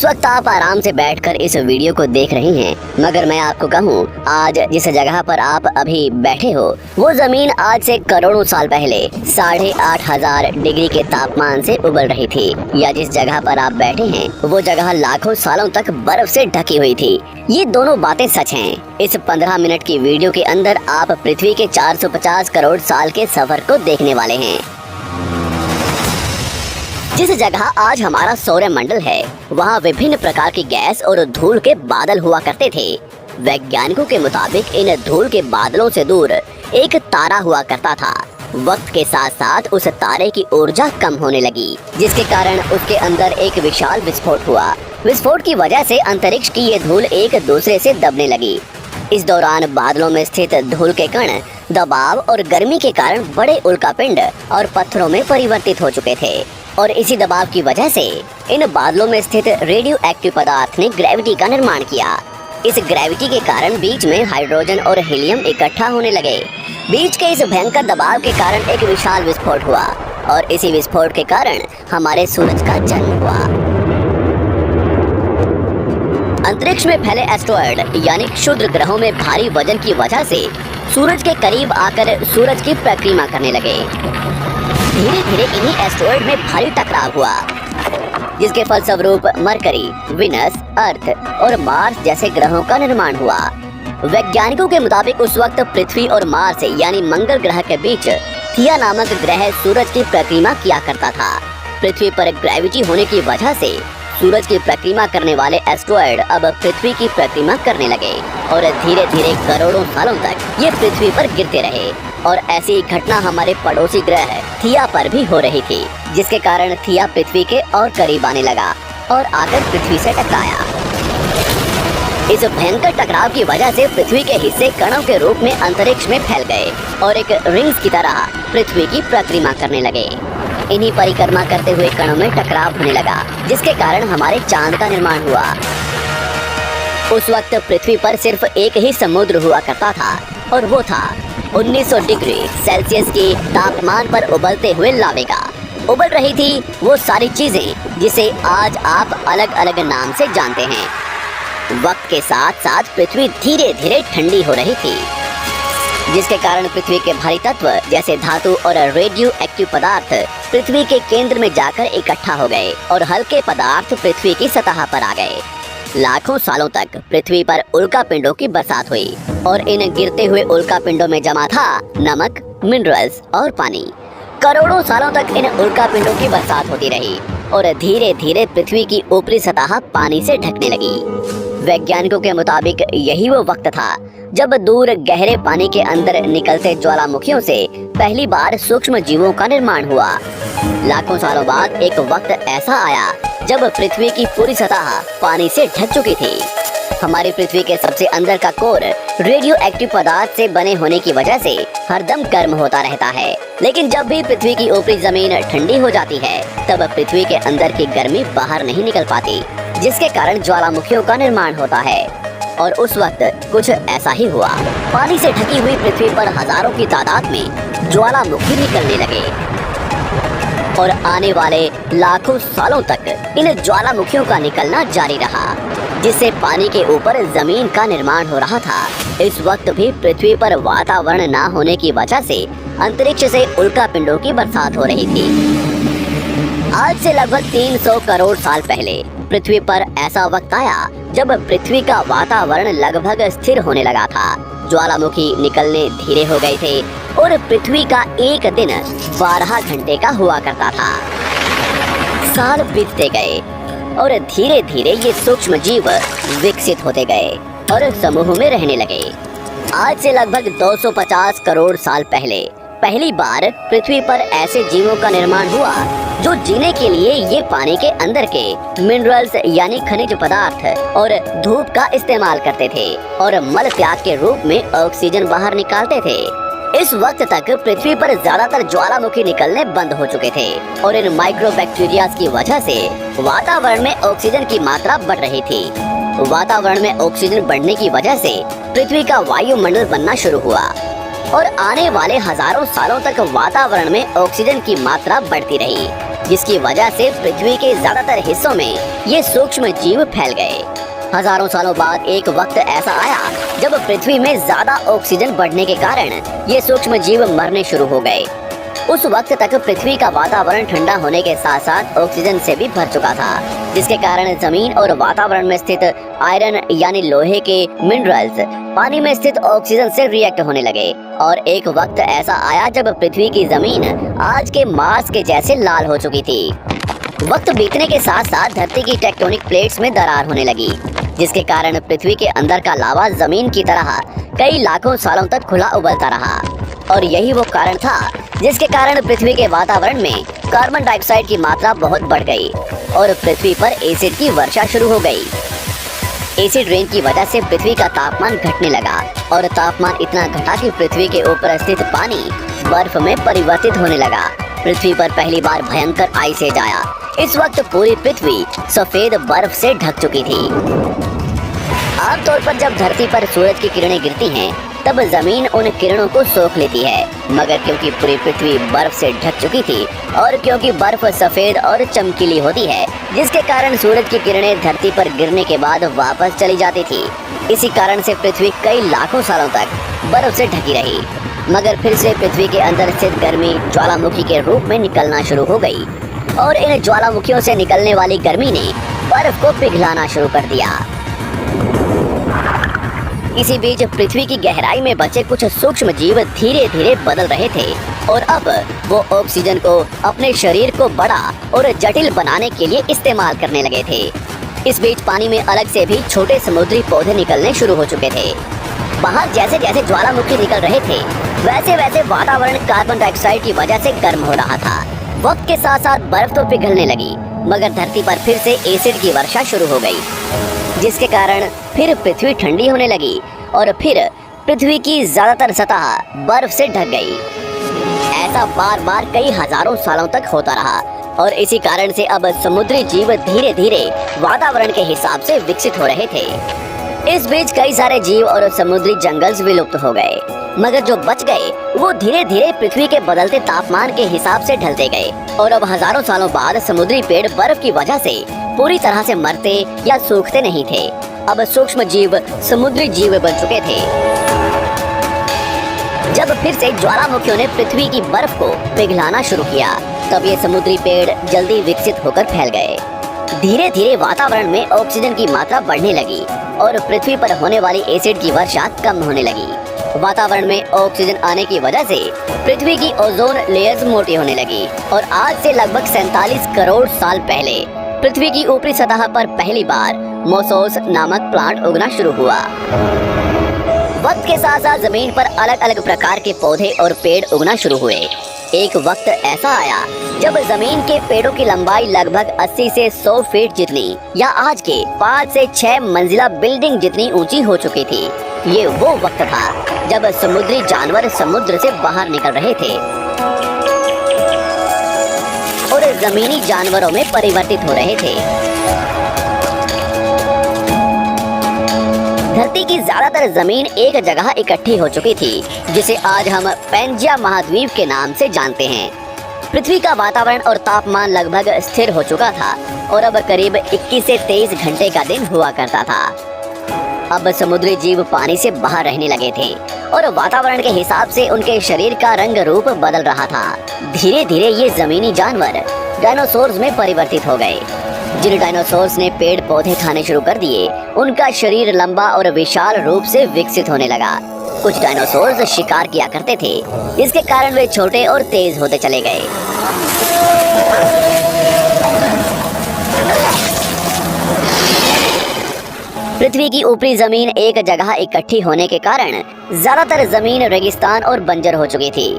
इस वक्त आप आराम से बैठकर इस वीडियो को देख रहे हैं, मगर मैं आपको कहूँ, आज जिस जगह पर आप अभी बैठे हो वो जमीन आज से करोड़ों साल पहले 8,500 डिग्री के तापमान से उबल रही थी, या जिस जगह पर आप बैठे हैं वो जगह लाखों सालों तक बर्फ से ढकी हुई थी। ये दोनों बातें सच हैं। इस 15 मिनट की वीडियो के अंदर आप पृथ्वी के 450 करोड़ साल के सफर को देखने वाले हैं। जिस जगह आज हमारा सौरमंडल है, वहाँ विभिन्न प्रकार की गैस और धूल के बादल हुआ करते थे। वैज्ञानिकों के मुताबिक इन धूल के बादलों से दूर एक तारा हुआ करता था। वक्त के साथ साथ उस तारे की ऊर्जा कम होने लगी, जिसके कारण उसके अंदर एक विशाल विस्फोट हुआ। विस्फोट की वजह से अंतरिक्ष की ये धूल एक दूसरे से दबने लगी। इस दौरान बादलों में स्थित धूल के कण दबाव और गर्मी के कारण बड़े उल्कापिंड और पत्थरों में परिवर्तित हो चुके थे, और इसी दबाव की वजह से इन बादलों में स्थित रेडियो एक्टिव पदार्थ ने ग्रेविटी का निर्माण किया। इस ग्रेविटी के कारण बीच में हाइड्रोजन और हीलियम इकट्ठा होने लगे। बीच के इस भयंकर दबाव के कारण एक विशाल विस्फोट हुआ, और इसी विस्फोट के कारण हमारे सूरज का जन्म हुआ। अंतरिक्ष में फैले एस्टेरॉयड यानी क्षुद्र ग्रहों में भारी वजन की वजह से सूरज के करीब आकर सूरज की परिक्रमा करने लगे। धीरे धीरे इन्हीं एस्टेरॉयड में भारी टकराव हुआ, जिसके फलस्वरूप मरकरी, विनस, अर्थ और मार्स जैसे ग्रहों का निर्माण हुआ। वैज्ञानिकों के मुताबिक उस वक्त पृथ्वी और मार्स यानी मंगल ग्रह के बीच थिया नामक ग्रह सूरज की परिक्रमा किया करता था। पृथ्वी पर ग्रेविटी होने की वजह से सूरज की परिक्रमा करने वाले एस्टेरॉयड अब पृथ्वी की परिक्रमा करने लगे, और धीरे धीरे करोड़ों सालों तक ये पृथ्वी पर गिरते रहे। और ऐसी घटना हमारे पड़ोसी ग्रह थिया पर भी हो रही थी, जिसके कारण थिया पृथ्वी के और करीब आने लगा और आकर पृथ्वी से टकराया। इस भयंकर टकराव की वजह से पृथ्वी के हिस्से कणों के रूप में अंतरिक्ष में फैल गए और एक रिंग्स की तरह पृथ्वी की परिक्रमा करने लगे। इन्हीं परिक्रमा करते हुए कणों में टकराव होने लगा, जिसके कारण हमारे चांद का निर्माण हुआ। उस वक्त पृथ्वी पर सिर्फ एक ही समुद्र हुआ करता था, और वो था 1900 डिग्री सेल्सियस की तापमान पर उबलते हुए लावे का। उबल रही थी वो सारी चीजें जिसे आज आप अलग अलग नाम से जानते हैं। वक्त के साथ साथ पृथ्वी धीरे धीरे ठंडी हो रही थी, जिसके कारण पृथ्वी के भारी तत्व जैसे धातु और रेडियो एक्टिव पदार्थ पृथ्वी के केंद्र में जाकर इकट्ठा हो गए, और हल्के पदार्थ पृथ्वी की सतह पर आ गए। लाखों सालों तक पृथ्वी पर उल्कापिंडों की बरसात हुई, और इन गिरते हुए उल्कापिंडों में जमा था नमक, मिनरल्स और पानी। करोड़ों सालों तक इन उल्कापिंडों की बरसात होती रही, और धीरे धीरे पृथ्वी की ऊपरी सतह पानी से ढकने लगी। वैज्ञानिकों के मुताबिक यही वो वक्त था जब दूर गहरे पानी के अंदर निकलते ज्वालामुखियों से पहली बार सूक्ष्म जीवों का निर्माण हुआ। लाखों सालों बाद एक वक्त ऐसा आया जब पृथ्वी की पूरी सतह पानी से ढक चुकी थी। हमारी पृथ्वी के सबसे अंदर का कोर रेडियो एक्टिव पदार्थ से बने होने की वजह से हरदम गर्म होता रहता है, लेकिन जब भी पृथ्वी की ऊपरी जमीन ठंडी हो जाती है, तब पृथ्वी के अंदर की गर्मी बाहर नहीं निकल पाती, जिसके कारण ज्वालामुखियों का निर्माण होता है। और उस वक्त कुछ ऐसा ही हुआ। पानी से ढकी हुई पृथ्वी पर हजारों की तादाद में ज्वालामुखी निकलने लगे, और आने वाले लाखों सालों तक इन ज्वालामुखियों का निकलना जारी रहा, जिससे पानी के ऊपर जमीन का निर्माण हो रहा था। इस वक्त भी पृथ्वी पर वातावरण न होने की वजह से अंतरिक्ष से उल्कापिंडों की बरसात हो रही थी। आज से लगभग 300 करोड़ साल पहले पृथ्वी पर ऐसा वक्त आया जब पृथ्वी का वातावरण लगभग स्थिर होने लगा था। ज्वालामुखी निकलने धीरे हो गए थे, और पृथ्वी का एक दिन 12 घंटे का हुआ करता था। साल बीतते गए, और धीरे धीरे ये सूक्ष्म जीव विकसित होते गए और समूह में रहने लगे। आज से लगभग 250 करोड़ साल पहले पहली बार पृथ्वी पर ऐसे जीवों का निर्माण हुआ जो जीने के लिए ये पानी के अंदर के मिनरल्स यानी खनिज पदार्थ और धूप का इस्तेमाल करते थे, और मल त्याग के रूप में ऑक्सीजन बाहर निकालते थे। इस वक्त तक पृथ्वी पर ज्यादातर ज्वालामुखी निकलने बंद हो चुके थे, और इन माइक्रोबैक्टीरिया की वजह से वातावरण में ऑक्सीजन की मात्रा बढ़ रही थी। वातावरण में ऑक्सीजन बढ़ने की वजह से पृथ्वी का वायुमंडल बनना शुरू हुआ, और आने वाले हजारों सालों तक वातावरण में ऑक्सीजन की मात्रा बढ़ती रही। जिसकी वजह से पृथ्वी के ज्यादातर हिस्सों में ये सूक्ष्म जीव फैल गए। हजारों सालों बाद एक वक्त ऐसा आया जब पृथ्वी में ज्यादा ऑक्सीजन बढ़ने के कारण ये सूक्ष्म जीव मरने शुरू हो गए। उस वक्त तक पृथ्वी का वातावरण ठंडा होने के साथ साथ ऑक्सीजन से भी भर चुका था, जिसके कारण जमीन और वातावरण में स्थित आयरन यानी लोहे के मिनरल्स पानी में स्थित ऑक्सीजन से रिएक्ट होने लगे। और एक वक्त ऐसा आया जब पृथ्वी की जमीन आज के मार्स के जैसे लाल हो चुकी थी। वक्त बीतने के साथ साथ धरती की टेक्टोनिक प्लेट्स में दरार होने लगी, जिसके कारण पृथ्वी के अंदर का लावा जमीन की तरह कई लाखों सालों तक खुला उबलता रहा। और यही वो कारण था जिसके कारण पृथ्वी के वातावरण में कार्बन डाइऑक्साइड की मात्रा बहुत बढ़ गई और पृथ्वी पर एसिड की वर्षा शुरू हो गई। एसिड रेन की वजह से पृथ्वी का तापमान घटने लगा और तापमान इतना घटा कि पृथ्वी के ऊपर स्थित पानी बर्फ में परिवर्तित होने लगा। पृथ्वी पर पहली बार भयंकर आइस एज आया। इस वक्त पूरी पृथ्वी सफेद बर्फ से ढक चुकी थी। आमतौर पर जब धरती पर सूरज की किरणें गिरती हैं, तब जमीन उन किरणों को सोख लेती है, मगर क्योंकि पूरी पृथ्वी बर्फ से ढक चुकी थी और क्योंकि बर्फ सफेद और चमकीली होती है, जिसके कारण सूरज की किरणें धरती पर गिरने के बाद वापस चली जाती थी। इसी कारण से पृथ्वी कई लाखों सालों तक बर्फ से ढकी रही, मगर फिर से पृथ्वी के अंदर स्थित गर्मी ज्वालामुखी के रूप में निकलना शुरू हो गई और इन ज्वालामुखियों से निकलने वाली गर्मी ने बर्फ को पिघलाना शुरू कर दिया। इसी बीच पृथ्वी की गहराई में बचे कुछ सूक्ष्म जीव धीरे धीरे बदल रहे थे और अब वो ऑक्सीजन को अपने शरीर को बड़ा और जटिल बनाने के लिए इस्तेमाल करने लगे थे। इस बीच पानी में अलग से भी छोटे समुद्री पौधे निकलने शुरू हो चुके थे। बाहर जैसे जैसे ज्वालामुखी निकल रहे थे, वैसे वैसे वातावरण कार्बन डाइऑक्साइड की वजह से गर्म हो रहा था। वक्त के साथ साथ बर्फ तो पिघलने लगी, मगर धरती पर फिर से एसिड की वर्षा शुरू हो गई, जिसके कारण फिर पृथ्वी ठंडी होने लगी और फिर पृथ्वी की ज्यादातर सतह बर्फ से ढक गई। ऐसा बार बार कई हजारों सालों तक होता रहा और इसी कारण से अब समुद्री जीव धीरे धीरे वातावरण के हिसाब से विकसित हो रहे थे। इस बीच कई सारे जीव और समुद्री जंगल विलुप्त हो गए, मगर जो बच गए वो धीरे धीरे पृथ्वी के बदलते तापमान के हिसाब से ढलते गए और अब हजारों सालों बाद समुद्री पेड़ बर्फ की वजह से पूरी तरह से मरते या सूखते नहीं थे। अब सूक्ष्म जीव समुद्री जीव बन चुके थे। जब फिर से ज्वालामुखियों ने पृथ्वी की बर्फ को पिघलाना शुरू किया, तब ये समुद्री पेड़ जल्दी विकसित होकर फैल गए। धीरे धीरे वातावरण में ऑक्सीजन की मात्रा बढ़ने लगी और पृथ्वी पर होने वाली एसिड की वर्षा कम होने लगी। वातावरण में ऑक्सीजन आने की वजह से पृथ्वी की ओजोन लेयर्स मोटी होने लगी और आज से लगभग 47 करोड़ साल पहले पृथ्वी की ऊपरी सतह पर पहली बार मोसोस नामक प्लांट उगना शुरू हुआ। वक्त के साथ साथ जमीन पर अलग अलग प्रकार के पौधे और पेड़ उगना शुरू हुए। एक वक्त ऐसा आया जब जमीन के पेड़ों की लंबाई लगभग 80 से 100 फीट जितनी या आज के 5 से 6 मंजिला बिल्डिंग जितनी ऊंची हो चुकी थी। ये वो वक्त था जब समुद्री जानवर समुद्र से बाहर निकल रहे थे और जमीनी जानवरों में परिवर्तित हो रहे थे। धरती की ज्यादातर जमीन एक जगह इकट्ठी हो चुकी थी, जिसे आज हम पैंजिया महाद्वीप के नाम से जानते हैं। पृथ्वी का वातावरण और तापमान लगभग स्थिर हो चुका था और अब करीब 21 से 23 घंटे का दिन हुआ करता था। अब समुद्री जीव पानी से बाहर रहने लगे थे और वातावरण के हिसाब से उनके शरीर का रंग रूप बदल रहा था। धीरे धीरे ये जमीनी जानवर डायनासोर्स में परिवर्तित हो गए। जिन डायनासोर्स ने पेड़ पौधे खाने शुरू कर दिए, उनका शरीर लंबा और विशाल रूप से विकसित होने लगा। कुछ डायनासोर्स शिकार किया करते थे, जिसके कारण वे छोटे और तेज होते चले गए। पृथ्वी की ऊपरी जमीन एक जगह इकट्ठी होने के कारण ज्यादातर जमीन रेगिस्तान और बंजर हो चुकी थी।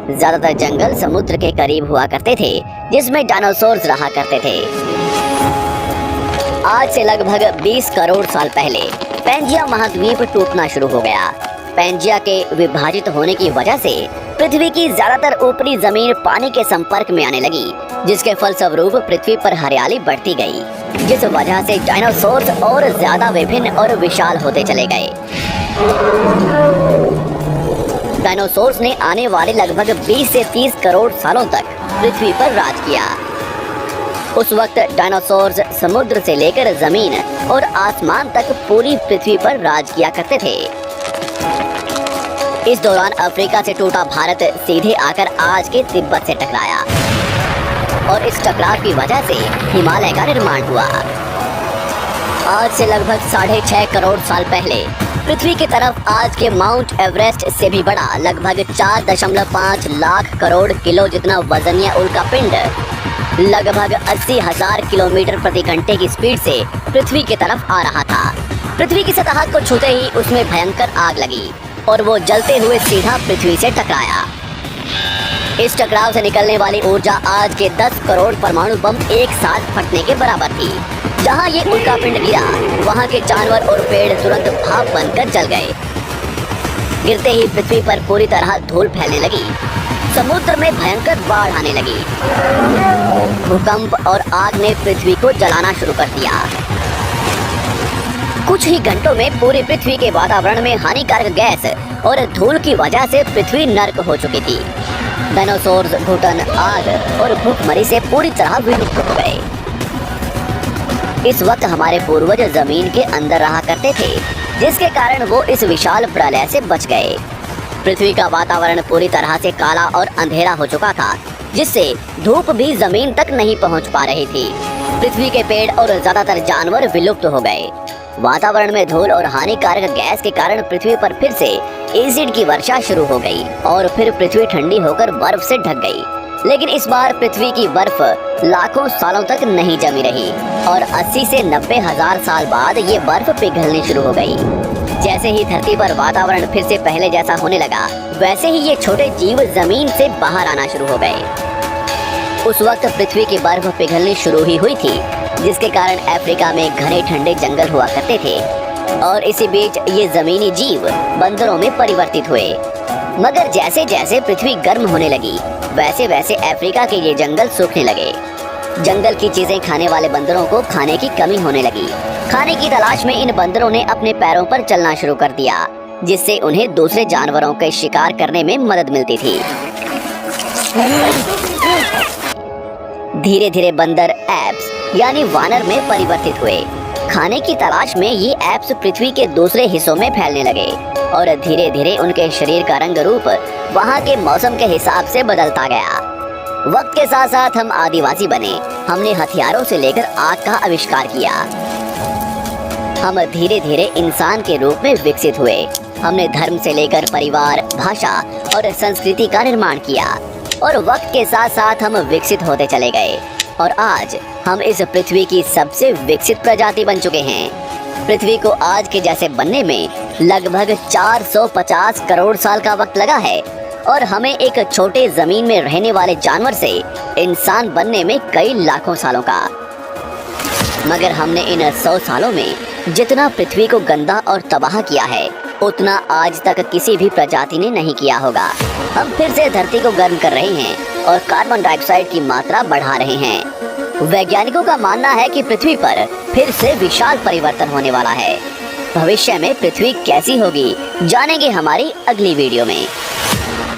ज्यादातर जंगल समुद्र के करीब हुआ करते थे, जिसमें डायनासोर्स रहा करते थे। आज से लगभग 20 करोड़ साल पहले पैंजिया महाद्वीप टूटना शुरू हो गया। पैंजिया के विभाजित होने की वजह से पृथ्वी की ज्यादातर ऊपरी जमीन पानी के संपर्क में आने लगी, जिसके फलस्वरूप पृथ्वी पर हरियाली बढ़ती गई, जिस वजह से डायनासोर्स और ज्यादा विभिन्न और विशाल होते चले गए। डायनासोर्स ने आने वाले लगभग 20 से 30 करोड़ सालों तक पृथ्वी पर राज किया। उस वक्त डायनासोर्स समुद्र से लेकर जमीन और आसमान तक पूरी पृथ्वी पर राज किया करते थे। इस दौरान अफ्रीका से टूटा भारत सीधे आकर आज के तिब्बत से टकराया और इस टकराव की वजह से हिमालय का निर्माण हुआ। आज से लगभग 6.5 करोड़ साल पहले पृथ्वी की तरफ आज के माउंट एवरेस्ट से भी बड़ा लगभग 4.5 लाख करोड़ किलो जितना वजनीय उल्का पिंड लगभग 80,000 किलोमीटर प्रति घंटे की स्पीड से पृथ्वी की तरफ आ रहा था। पृथ्वी की सतह को छूते ही उसमें भयंकर आग लगी और वो जलते हुए सीधा पृथ्वी से टकराया। इस टकराव से निकलने वाली ऊर्जा आज के 10 करोड़ परमाणु बम एक साथ फटने के बराबर थी। जहां ये उल्का पिंड गिरा वहां के जानवर और पेड़ तुरंत भाप बनकर जल गए। गिरते ही पृथ्वी पर पूरी तरह धूल फैलने लगी। समुद्र में भयंकर बाढ़ आने लगी। भूकंप और आग ने पृथ्वी को जलाना शुरू कर दिया। कुछ ही घंटों में पूरी पृथ्वी के वातावरण में हानिकारक गैस और धूल की वजह से पृथ्वी नर्क हो चुकी थी। डायनासोर्स, घुटन, आग और भूखमरी से पूरी तरह विलुप्त हो गए। इस वक्त हमारे पूर्वज जमीन के अंदर रहा करते थे, जिसके कारण वो इस विशाल प्रलय से बच गए। पृथ्वी का वातावरण पूरी तरह से काला और अंधेरा हो चुका था, जिससे धूप भी जमीन तक नहीं पहुंच पा रही थी। पृथ्वी के पेड़ और ज्यादातर जानवर विलुप्त हो गए। वातावरण में धूल और हानिकारक गैस के कारण पृथ्वी पर फिर से एसिड की वर्षा शुरू हो गई और फिर पृथ्वी ठंडी होकर बर्फ से ढक गई। लेकिन इस बार पृथ्वी की बर्फ लाखों सालों तक नहीं जमी रही और 80 से 90 हजार साल बाद ये बर्फ पिघलनी शुरू हो गई। जैसे ही धरती पर वातावरण फिर से पहले जैसा होने लगा, वैसे ही ये छोटे जीव जमीन से बाहर आना शुरू हो गए। उस वक्त पृथ्वी की बर्फ पिघलनी शुरू ही हुई थी, जिसके कारण अफ्रीका में घने ठंडे जंगल हुआ करते थे और इसी बीच ये जमीनी जीव बंदरों में परिवर्तित हुए। मगर जैसे जैसे पृथ्वी गर्म होने लगी, वैसे वैसे अफ्रीका के ये जंगल सूखने लगे। जंगल की चीजें खाने वाले बंदरों को खाने की कमी होने लगी। खाने की तलाश में इन बंदरों ने अपने पैरों पर चलना शुरू कर दिया, जिससे उन्हें दूसरे जानवरों के शिकार करने में मदद मिलती थी। धीरे धीरे बंदर एप्स यानी वानर में परिवर्तित हुए। खाने की तलाश में ये एप्स पृथ्वी के दूसरे हिस्सों में फैलने लगे और धीरे धीरे उनके शरीर का रंग रूप वहाँ के मौसम के हिसाब से बदलता गया। वक्त के साथ साथ हम आदिवासी बने। हमने हथियारों से लेकर आग का आविष्कार किया। हम धीरे धीरे इंसान के रूप में विकसित हुए। हमने धर्म से लेकर परिवार, भाषा और संस्कृति का निर्माण किया और वक्त के साथ साथ हम विकसित होते चले गए और आज हम इस पृथ्वी की सबसे विकसित प्रजाति बन चुके हैं। पृथ्वी को आज के जैसे बनने में लगभग 450 करोड़ साल का वक्त लगा है और हमें एक छोटे जमीन में रहने वाले जानवर से इंसान बनने में कई लाखों सालों का। मगर हमने इन 100 सालों में जितना पृथ्वी को गंदा और तबाह किया है, उतना आज तक किसी भी प्रजाति ने नहीं किया होगा। हम फिर से धरती को गर्म कर रहे हैं और कार्बन डाइऑक्साइड की मात्रा बढ़ा रहे हैं। वैज्ञानिकों का मानना है कि पृथ्वी पर फिर से विशाल परिवर्तन होने वाला है। भविष्य में पृथ्वी कैसी होगी, जानेंगे हमारी अगली वीडियो में।